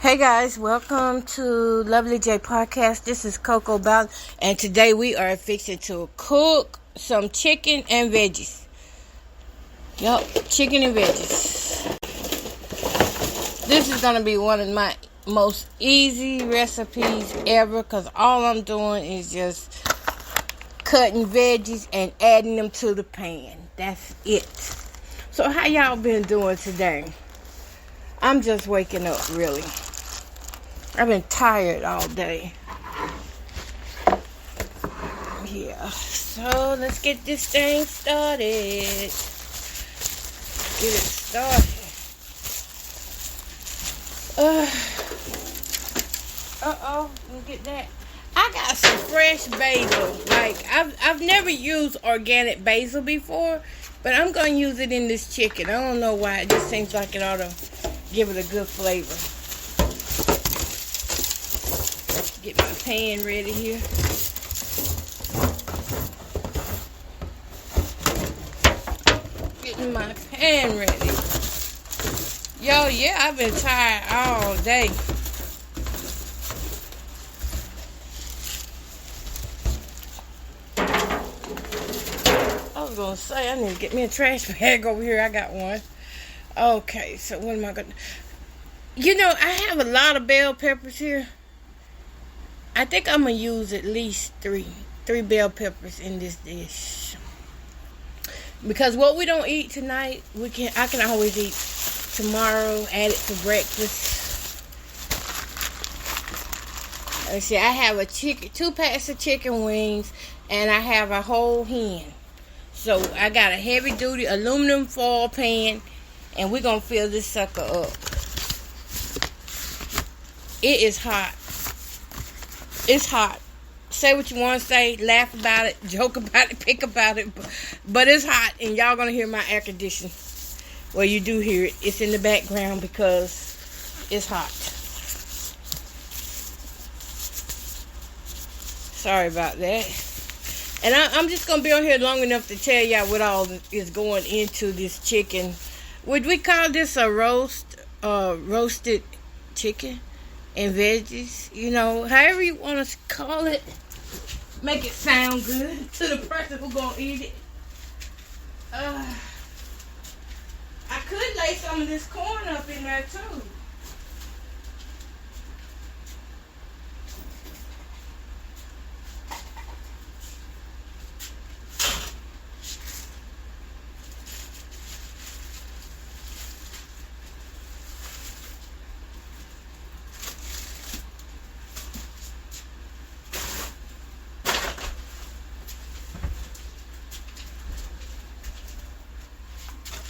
Hey guys, welcome to Lovely J Podcast. This is Coco Bell, and today we are fixing to cook some chicken and veggies. Yup, chicken and veggies. This is going to be one of my most easy recipes ever because all I'm doing is just cutting veggies and adding them to the pan. That's it. So how y'all been doing today? I'm just waking up, really. I've been tired all day. Yeah, so let's get this thing started. Get it started. Let me get that. I got some fresh basil. Like, I've never used organic basil before, but I'm going to use it in this chicken. I don't know why. It just seems like it ought to give it a good flavor. Get my pan ready here. Getting my pan ready. Yo, yeah, I've been tired all day. I was gonna say I need to get me a trash bag over here. I got one. Okay, so what am I gonna? You know, I have a lot of bell peppers here. I think I'm gonna use at least three bell peppers in this dish. Because what we don't eat tonight, I can always eat tomorrow, add it to breakfast. Let's see, I have 2 packs of chicken wings, and I have a whole hen. So I got a heavy duty aluminum foil pan, and we're gonna fill this sucker up. It is hot. It's hot. Say what you want to say, laugh about it, joke about it, pick about it, but it's hot, and y'all gonna hear my air conditioning. Well, you do hear it. It's in the background because it's hot. Sorry about that. And I'm just gonna be on here long enough to tell y'all what all is going into this chicken. Would we call this a roasted chicken and veggies? You know, however you want to call it. Make it sound good to the person who gonna eat it. I could lay some of this corn up in there too.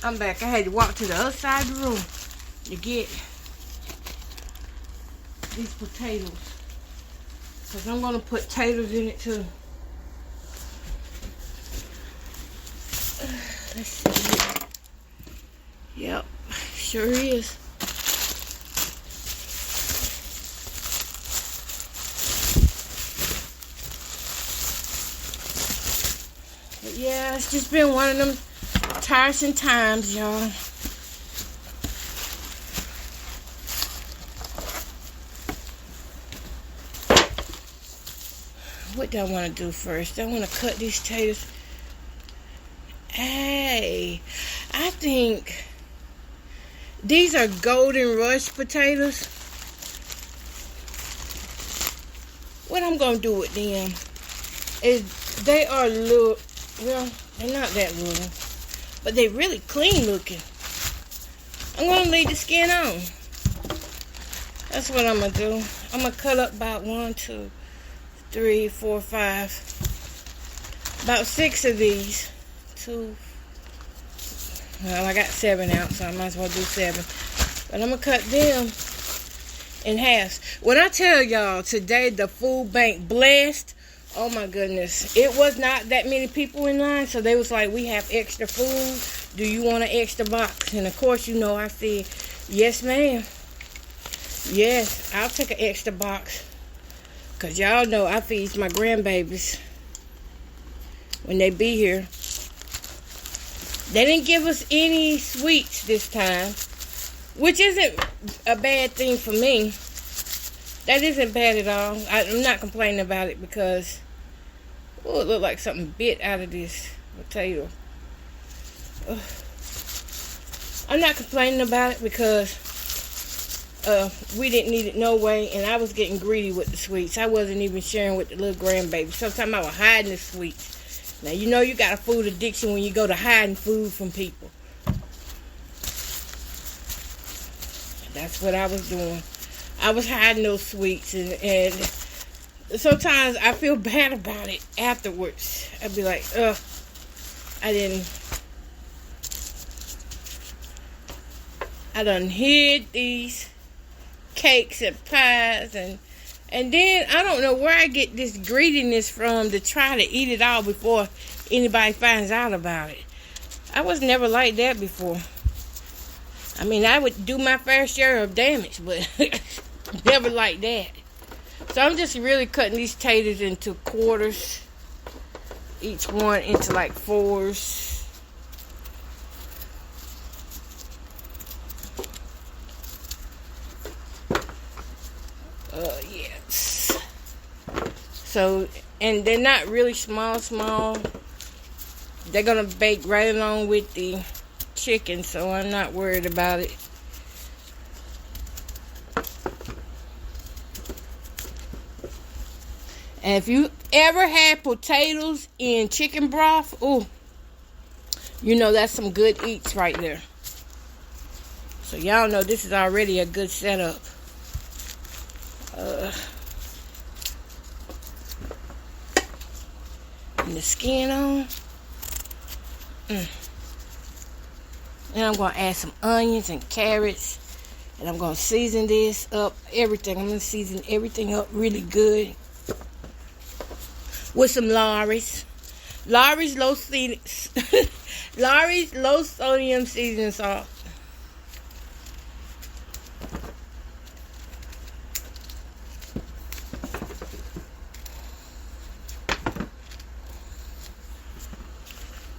I'm back. I had to walk to the other side of the room to get these potatoes. Because I'm going to put taters in it too. Let's see. Yep, sure is. But yeah, it's just been one of them tiresome times, y'all. What do I want to do first? I want to cut these taters. Hey, I think these are golden rush potatoes. What I'm going to do with them is they are little, well, they're not that little. But they really clean looking. I'm going to leave the skin on. That's what I'm going to do. I'm going to cut up about 1, 2, 3, 4, 5. About 6 of these. 2. Well, I got 7 out, so I might as well do 7. But I'm going to cut them in half. When I tell y'all today the food bank blessed, oh my goodness. It was not that many people in line, so they was like, we have extra food. Do you want an extra box? And of course, you know, I said, yes, ma'am. Yes, I'll take an extra box. Because y'all know I feed my grandbabies when they be here. They didn't give us any sweets this time. which isn't a bad thing for me. That isn't bad at all. I'm not complaining about it because, oh, it looked like something bit out of this potato. Ugh. I'm not complaining about it because we didn't need it no way, and I was getting greedy with the sweets. I wasn't even sharing with the little grandbaby. Sometimes I was hiding the sweets. Now, you know you got a food addiction when you go to hiding food from people. That's what I was doing. I was hiding those sweets, and sometimes I feel bad about it afterwards. I'd be like, ugh, I done hid these cakes and pies, and then I don't know where I get this greediness from to try to eat it all before anybody finds out about it. I was never like that before. I mean, I would do my fair share of damage, but never like that. So I'm just really cutting these taters into quarters. Each one into like 4s. Yes. So, and they're not really small. They're going to bake right along with the chicken, so I'm not worried about it. And if you ever had potatoes in chicken broth, ooh, you know that's some good eats right there. So y'all know this is already a good setup. And the skin on. And I'm going to add some onions and carrots. And I'm going to season this up, everything. I'm going to season everything up really good. With some Lawry's low sodium seasoning salt.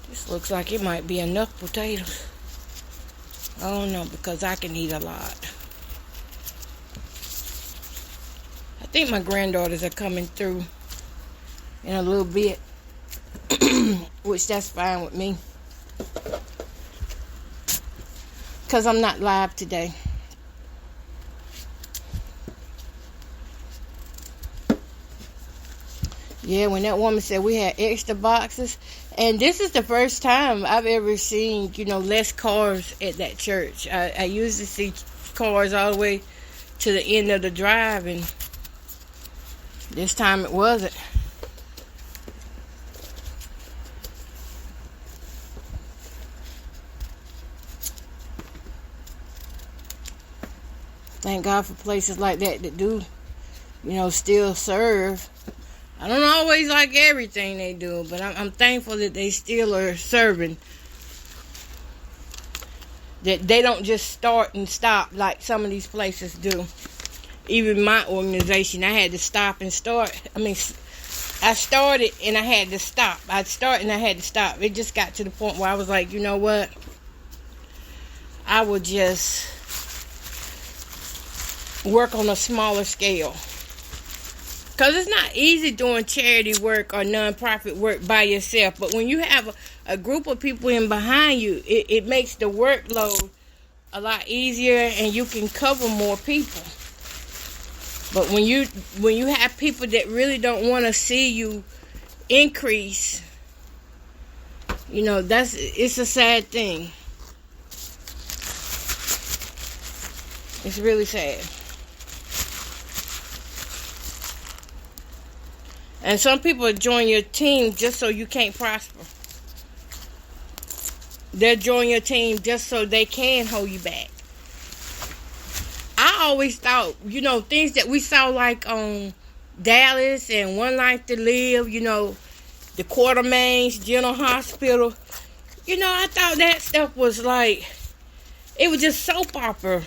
This looks like it might be enough potatoes. I don't know, because I can eat a lot. I think my granddaughters are coming through in a little bit, which that's fine with me, because I'm not live today. Yeah, when that woman said we had extra boxes, and this is the first time I've ever seen, less cars at that church. I usually see cars all the way to the end of the drive, and this time it wasn't. Thank God for places like that do, still serve. I don't always like everything they do, but I'm thankful that they still are serving. That they don't just start and stop like some of these places do. Even my organization, I had to stop and start. I started and I had to stop. I'd start and I had to stop. It just got to the point where I was like, you know what? I would just work on a smaller scale. Because it's not easy doing charity work or nonprofit work by yourself. But when you have a group of people in behind you, it makes the workload a lot easier and you can cover more people. But when you have people that really don't want to see you increase, it's a sad thing. It's really sad. And some people join your team just so you can't prosper. They'll join your team just so they can hold you back. I always thought, things that we saw like on Dallas and One Life to Live, the Quartermains General Hospital. I thought that stuff was like, it was just soap opera.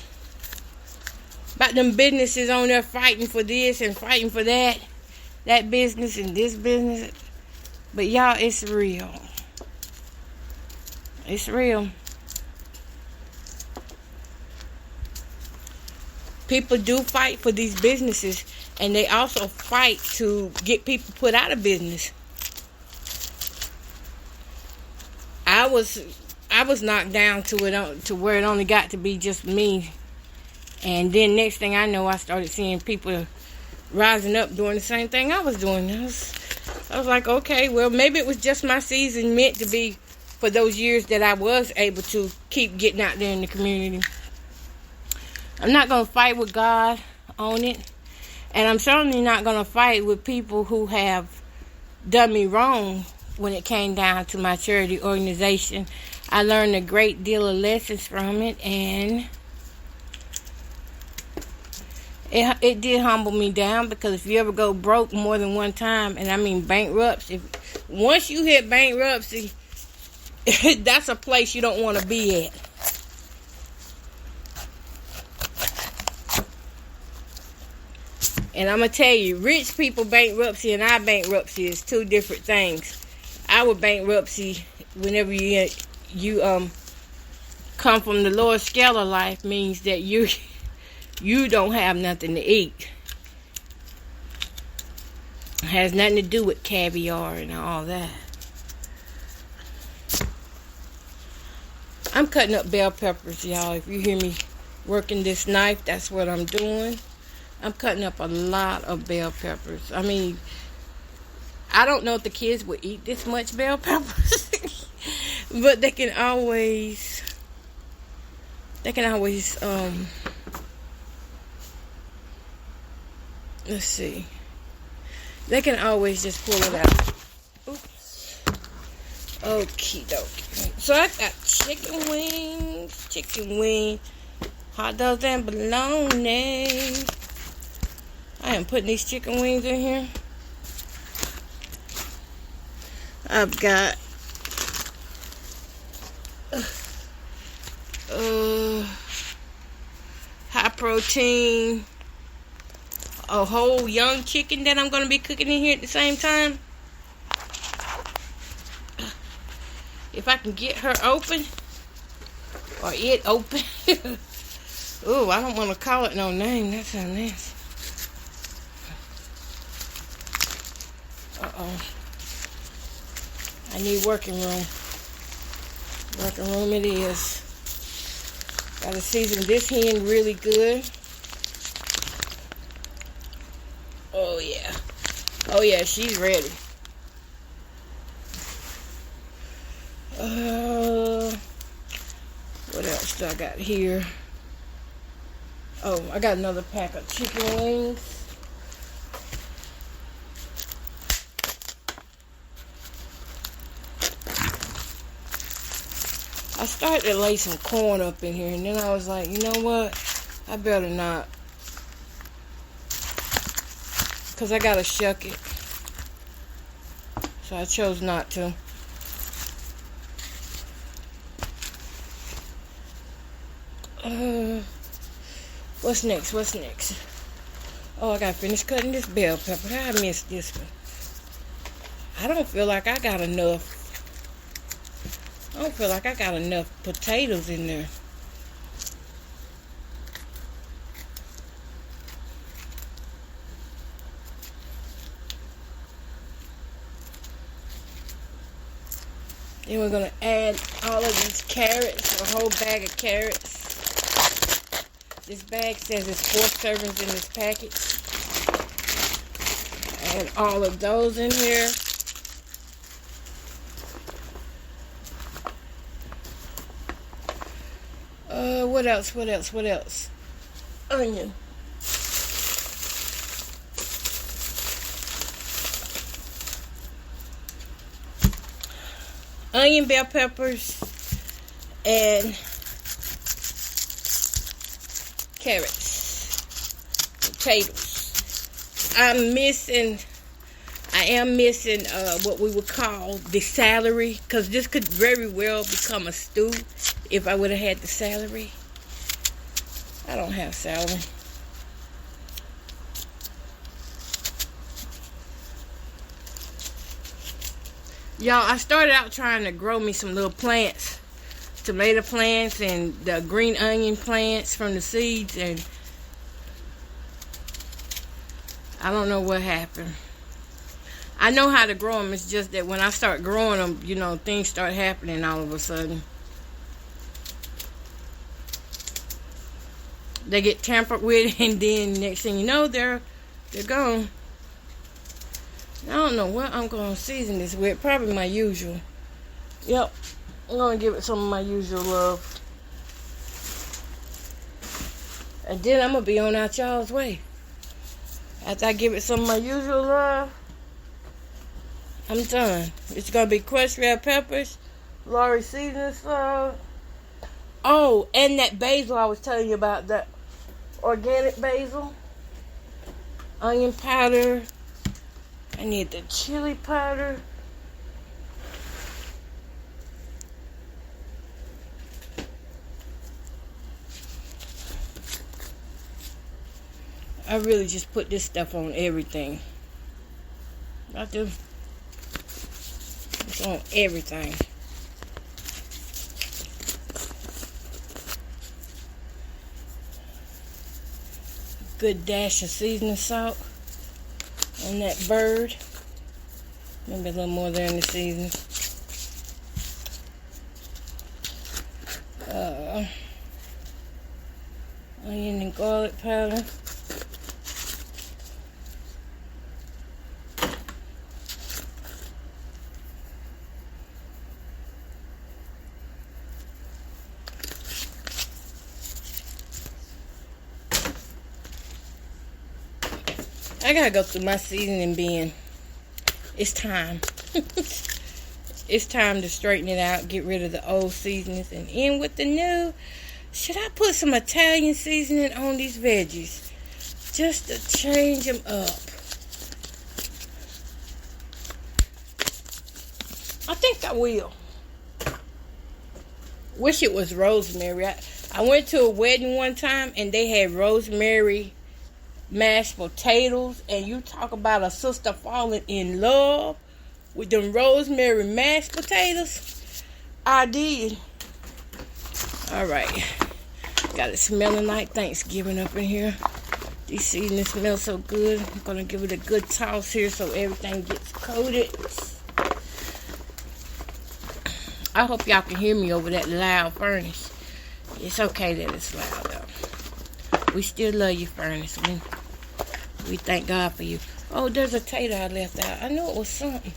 About them businesses on there fighting for this and fighting for that. That business and this business. But y'all, it's real. It's real. People do fight for these businesses, and they also fight to get people put out of business. I was knocked down to where it only got to be just me, and then next thing I know, I started seeing people rising up doing the same thing I was doing. I was like, okay, well, maybe it was just my season meant to be for those years that I was able to keep getting out there in the community. I'm not going to fight with God on it. And I'm certainly not going to fight with people who have done me wrong when it came down to my charity organization. I learned a great deal of lessons from it, and it did humble me down, because if you ever go broke more than one time, and I mean bankruptcy, once you hit bankruptcy, that's a place you don't want to be at. And I'm going to tell you, rich people bankruptcy and our bankruptcy is two different things. Our bankruptcy, whenever you come from the lower scale of life, means that you don't have nothing to eat. It has nothing to do with caviar and all that. I'm cutting up bell peppers, y'all. If you hear me working this knife, that's what I'm doing. I'm cutting up a lot of bell peppers. I mean, I don't know if the kids would eat this much bell peppers, but they can always, let's see. They can always just pull it out. Oops. Okie dokie. So I got chicken wings, hot dogs and bologna. I am putting these chicken wings in here. I've got high protein, a whole young chicken that I'm going to be cooking in here at the same time. If I can get her open, or it open. Ooh, I don't want to call it no name. That sounds nasty. Uh-oh. I need working room. Working room it is. Gotta season this hen really good. Oh yeah. Oh yeah, she's ready. What else do I got here? Oh, I got another pack of chicken wings. I started to lay some corn up in here, and then I was like, you know what? I better not. Because I got to shuck it. So I chose not to. What's next? Oh, I got to finish cutting this bell pepper. How I missed this one? I don't feel like I got enough. I don't feel like I got enough potatoes in there. Then we're going to add all of these carrots, a whole bag of carrots. This bag says it's 4 servings in this package. Add all of those in here. What else? Onion. Onion, bell peppers, and carrots, potatoes. I am missing what we would call the celery, because this could very well become a stew if I would have had the celery. I don't have celery. Y'all, I started out trying to grow me some little plants, tomato plants and the green onion plants from the seeds, and I don't know what happened. I know how to grow them. It's just that when I start growing them, you know, things start happening all of a sudden. They get tampered with, and then next thing you know, they're gone. I don't know what I'm going to season this with. Probably my usual. Yep. I'm going to give it some of my usual love. And then I'm going to be on out y'all's way. After I give it some of my usual love, I'm done. It's going to be crushed red peppers, Lori seasoning salt. Oh, and that basil I was telling you about, that organic basil. Onion powder. I need the chili powder. I really just put this stuff on everything. I do. It's on everything. Good dash of seasoning salt on that bird. Maybe a little more there in the seasoning. Onion and garlic powder. I gotta go through my seasoning bin. It's time. It's time to straighten it out, get rid of the old seasonings, and in with the new. Should I put some Italian seasoning on these veggies? Just to change them up. I think I will. Wish it was rosemary. I went to a wedding one time and they had rosemary mashed potatoes, and you talk about a sister falling in love with them rosemary mashed potatoes. I did. Alright. Got it smelling like Thanksgiving up in here. These seasonings smell so good. I'm going to give it a good toss here so everything gets coated. I hope y'all can hear me over that loud furnace. It's okay that it's loud though. We still love you, furnace. We thank God for you. Oh, there's a tater I left out. I knew it was something.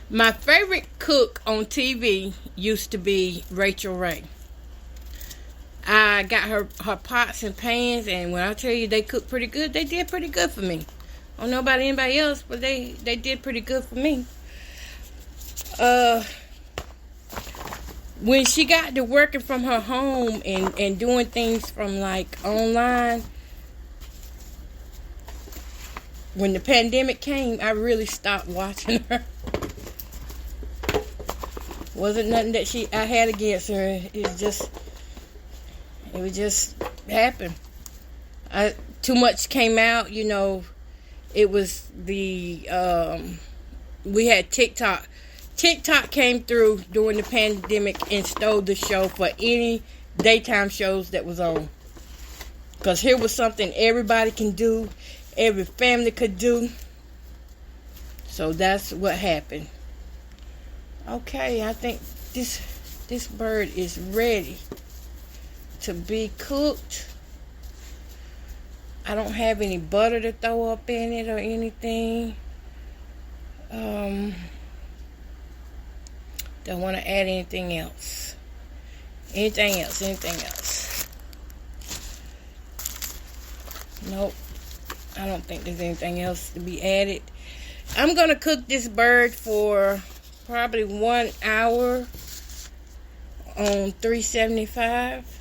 My favorite cook on TV used to be Rachel Ray. I got her pots and pans, and when I tell you they cook pretty good, they did pretty good for me. I don't know about anybody else, but they did pretty good for me. When she got to working from her home and doing things from like online, when the pandemic came, I really stopped watching her. Wasn't nothing that I had against her. It would just happen. Too much came out, you know. It was we had TikTok. TikTok came through during the pandemic and stole the show for any daytime shows that was on. Because here was something everybody can do, every family could do. So that's what happened. Okay, I think this bird is ready to be cooked. I don't have any butter to throw up in it or anything. Don't want to add anything else. Anything else. Nope. I don't think there's anything else to be added. I'm going to cook this bird for probably 1 hour on 375.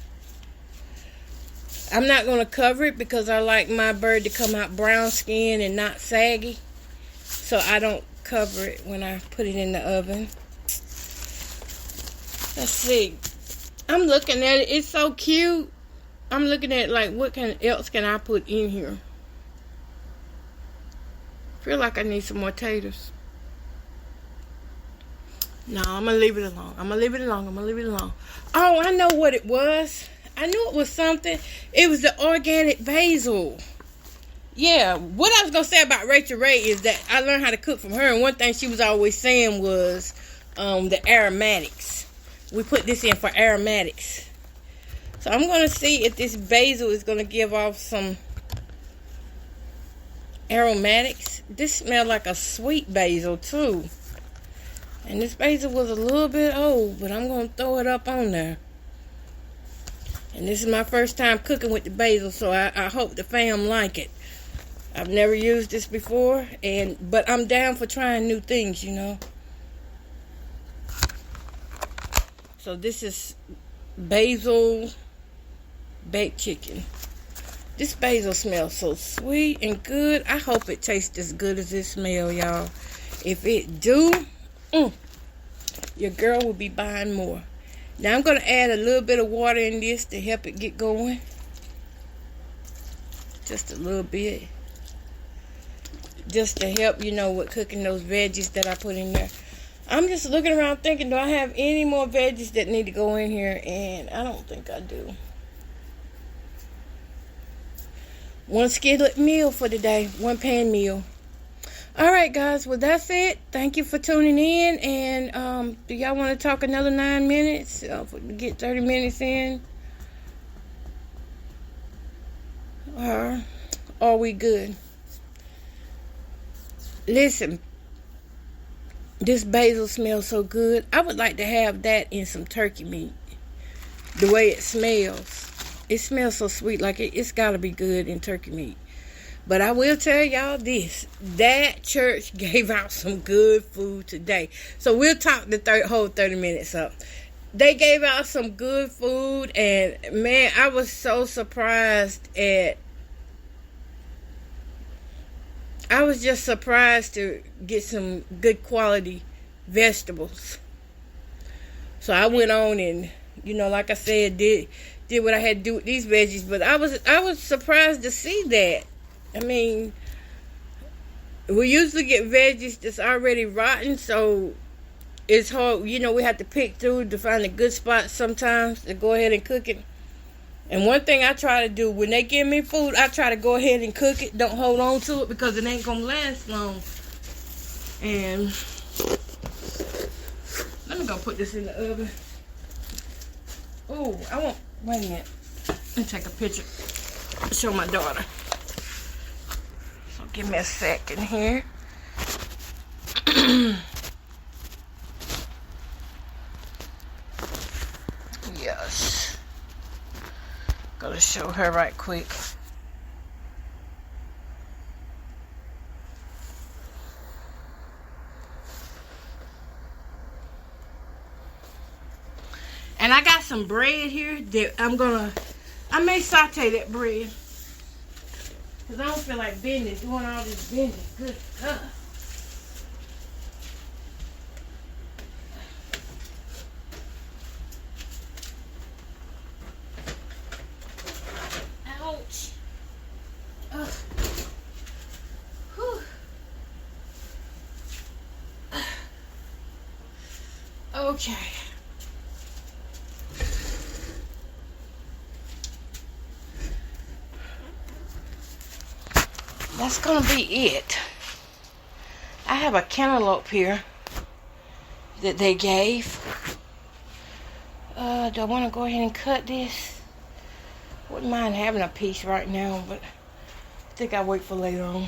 I'm not going to cover it because I like my bird to come out brown skin and not saggy. So I don't cover it when I put it in the oven. Let's see. I'm looking at it. It's so cute. I'm looking at like what else can I put in here. Feel like I need some more taters. No, I'm gonna leave it alone. I'm gonna leave it alone. I'm gonna leave it alone. Oh, I know what it was. I knew it was something. It was the organic basil. Yeah, what I was gonna say about Rachel Ray is that I learned how to cook from her, and one thing she was always saying was the aromatics. We put this in for aromatics. So I'm gonna see if this basil is gonna give off some aromatics. This smells like a sweet basil too. And this basil was a little bit old, but I'm going to throw it up on there. And this is my first time cooking with the basil, so I hope the fam like it. I've never used this before, but I'm down for trying new things, you know. So this is basil baked chicken. This basil smells so sweet and good. I hope it tastes as good as it smells, y'all. If it do, your girl will be buying more. Now I'm going to add a little bit of water in this to help it get going. Just a little bit. Just to help, you know, with cooking those veggies that I put in there. I'm just looking around thinking, do I have any more veggies that need to go in here? And I don't think I do. One skillet meal for today. One pan meal. Alright guys, well that's it. Thank you for tuning in. And do y'all want to talk another 9 minutes? Get 30 minutes in? Or are we good? Listen, this basil smells so good. I would like to have that in some turkey meat. The way it smells. It smells so sweet. Like it's got to be good in turkey meat. But I will tell y'all this. That church gave out some good food today. So we'll talk the whole 30 minutes up. They gave out some good food. And man, I was so surprised at... I was just surprised to get some good quality vegetables. So I went on and, you know, like I said, did what I had to do with these veggies. But I was surprised to see that. I mean, we usually get veggies that's already rotten, so it's hard. You know, we have to pick through to find a good spot sometimes to go ahead and cook it. And one thing I try to do, when they give me food, I try to go ahead and cook it. Don't hold on to it because it ain't going to last long. And let me go put this in the oven. Oh, wait a minute. Let me take a picture. Show my daughter. Give me a second here. Yes. Gotta show her right quick. And I got some bread here that I may saute that bread. Because I don't feel like doing all this bending. Good stuff. Ouch. Ugh. Whew. Okay. That's gonna be it. I have a cantaloupe here that they gave. Do I want to go ahead and cut this? Wouldn't mind having a piece right now, but I think I'll wait for later on.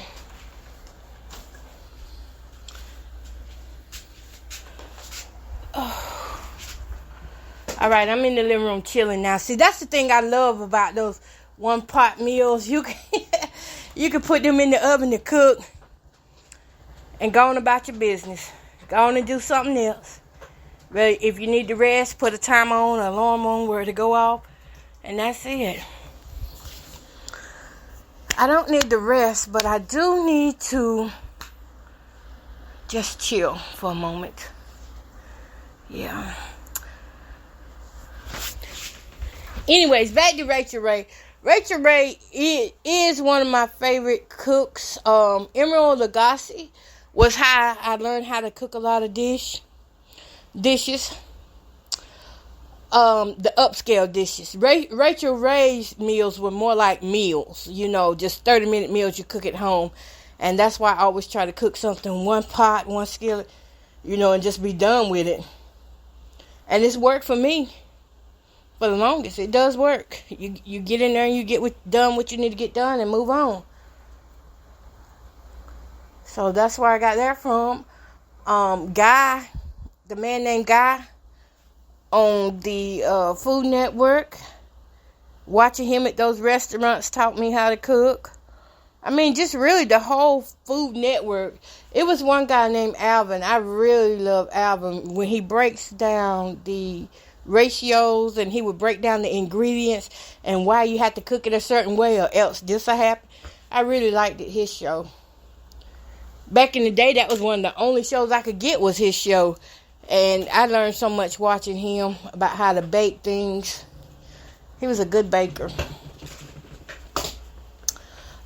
Oh. Alright, I'm in the living room chilling now. See, that's the thing I love about those one-pot meals. You can put them in the oven to cook and go on about your business. Go on and do something else. But if you need to rest, put a timer on, an alarm on where to go off, and that's it. I don't need to rest, but I do need to just chill for a moment. Yeah. Anyways, back to Rachel Ray. Rachel Ray is one of my favorite cooks. Emerald Lagasse was how I learned how to cook a lot of dish. dishes. The upscale dishes. Rachel Ray's meals were more like meals, just 30-minute meals you cook at home. And that's why I always try to cook something, one pot, one skillet, and just be done with it. And it's worked for me for the longest. It does work. You get in there and you get done what you need to get done and move on. So that's where I got that from. Guy, the man named Guy, on the Food Network. Watching him at those restaurants taught me how to cook. I mean, just really the whole Food Network. It was one guy named Alvin. I really love Alvin when he breaks down the ratios and he would break down the ingredients and why you have to cook it a certain way or else this will happen. I really liked his show. Back in the day, that was one of the only shows I could get was his show. And I learned so much watching him about how to bake things. He was a good baker.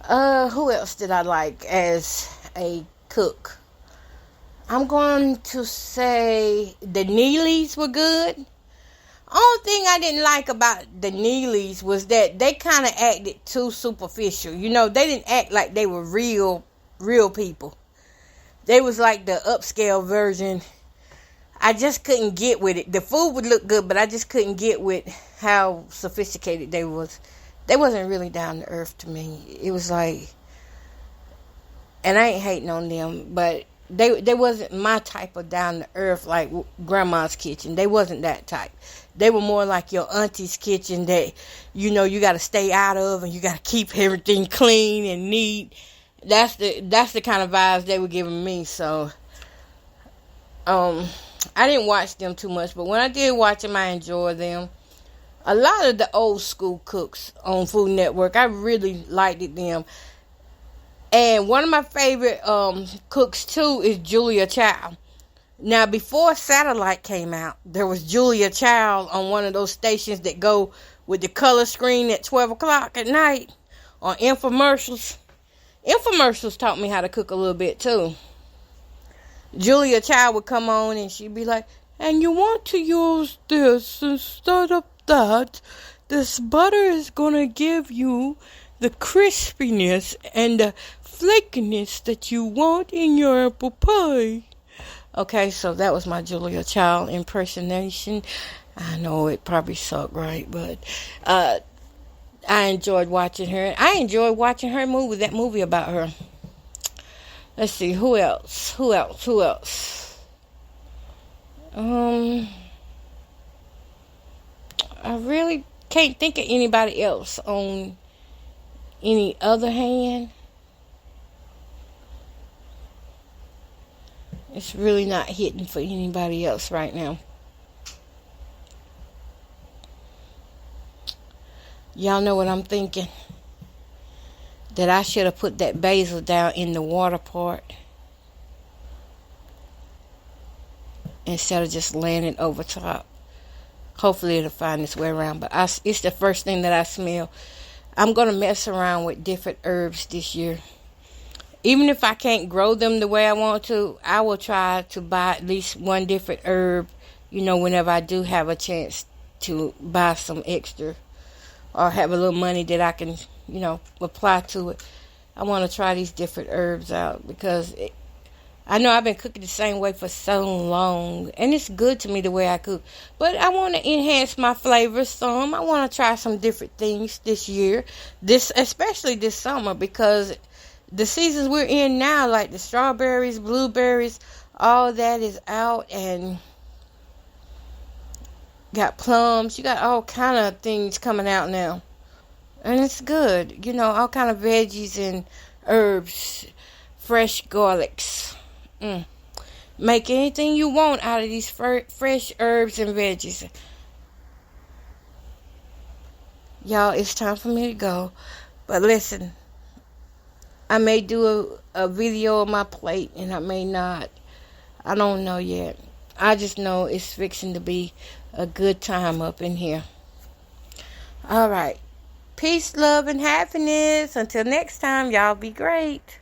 Who else did I like as a cook? I'm going to say the Neelys were good. Only thing I didn't like about the Neelys was that they kind of acted too superficial. They didn't act like they were real people. They was like the upscale version. I just couldn't get with it. The food would look good, but I just couldn't get with how sophisticated they was. They wasn't really down to earth to me. It was like, and I ain't hating on them, but they wasn't my type of down to earth like grandma's kitchen. They wasn't that type. They were more like your auntie's kitchen that, you got to stay out of and you got to keep everything clean and neat. That's the kind of vibes they were giving me. So, I didn't watch them too much, but when I did watch them, I enjoyed them. A lot of the old school cooks on Food Network, I really liked them. And one of my favorite cooks, too, is Julia Child. Now, before satellite came out, there was Julia Child on one of those stations that go with the color screen at 12 o'clock at night on infomercials. Infomercials taught me how to cook a little bit, too. Julia Child would come on and she'd be like, and you want to use this instead of that. This butter is going to give you the crispiness and the flakiness that you want in your apple pie. Okay, so that was my Julia Child impersonation. I know it probably sucked, right? But I enjoyed watching her. I enjoyed watching her movie, that movie about her. Let's see, who else? I really can't think of anybody else on any other hand. It's really not hitting for anybody else right now. Y'all know what I'm thinking? That I should have put that basil down in the water part instead of just laying it over top. Hopefully it'll find its way around. But it's the first thing that I smell. I'm going to mess around with different herbs this year. Even if I can't grow them the way I want to, I will try to buy at least one different herb, whenever I do have a chance to buy some extra or have a little money that I can, apply to it. I want to try these different herbs out because I know I've been cooking the same way for so long, and it's good to me the way I cook. But I want to enhance my flavors some. I want to try some different things this year, especially this summer, because the seasons we're in now, like the strawberries, blueberries, all that is out, and got plums. You got all kind of things coming out now, and it's good. All kind of veggies and herbs, fresh garlics. Make anything you want out of these fresh herbs and veggies. Y'all, it's time for me to go. But listen, I may do a video of my plate, and I may not. I don't know yet. I just know it's fixing to be a good time up in here. All right. Peace, love, and happiness. Until next time, y'all be great.